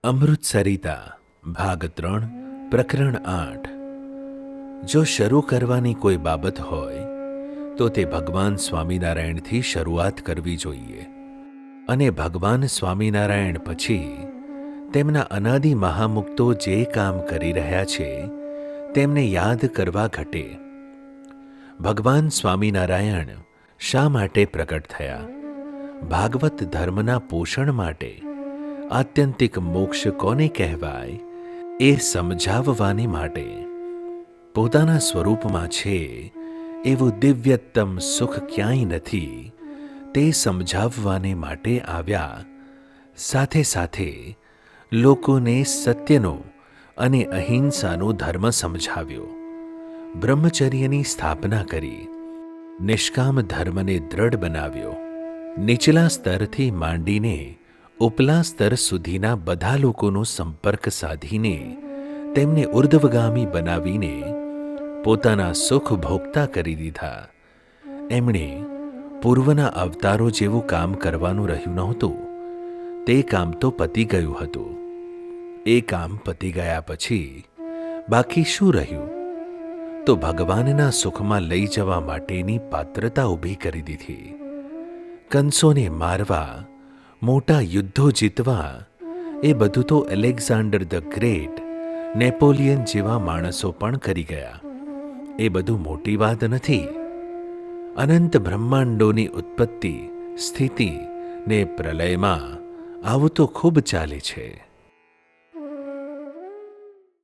અમૃતસરિતા ભાગ 3 પ્રકરણ 8। જો શરૂ કરવાની કોઈ બાબત હોય તો તે ભગવાન સ્વામિનારાયણથી શરૂઆત કરવી જોઈએ, અને ભગવાન સ્વામિનારાયણ પછી તેમના અનાદિ મહામુક્તો જે કામ કરી રહ્યા છે તેમને યાદ કરવા ઘટે। ભગવાન સ્વામિનારાયણ શા માટે પ્રકટ થયા? ભાગવત ધર્મના પોષણ માટે। આત્યંતિક મોક્ષ કોને કહેવાય એ સમજાવવાને માટે। પોતાના સ્વરૂપમાં છે એવું દિવ્યતમ સુખ ક્યાંય નથી તે સમજાવવાને માટે આવ્યા। સાથે સાથે લોકોને સત્યનો અને અહિંસાનો ધર્મ સમજાવ્યો, બ્રહ્મચર્યની સ્થાપના કરી, નિષ્કામ ધર્મને દ્રઢ બનાવ્યો। નીચલા સ્તરથી માંડીને ઉપલા સ્તર સુધીના બધા લોકોનો સંપર્ક સાધીને તેમને ઉર્ધ્વગામી બનાવીને પોતાના સુખ ભોગતા કરી દીધા। એમણે પૂર્વના અવતારો જેવું કામ કરવાનું રહ્યું નહોતું, તે કામ તો પતી ગયું હતું। એ કામ પતી ગયા પછી બાકી શું રહ્યું? તો ભગવાનના સુખમાં લઈ જવા માટેની પાત્રતા ઊભી કરી દીધી। કંસોને મારવા, મોટા યુદ્ધો જીતવા, એ બધું તો એલેક્ઝાન્ડર ધ ગ્રેટ, નેપોલિયન જેવા માણસો પણ કરી ગયા। એ બધું મોટી વાત નથી। અનંત બ્રહ્માંડોની ઉત્પત્તિ, સ્થિતિ ને પ્રલયમાં આવું તો ખૂબ ચાલે છે।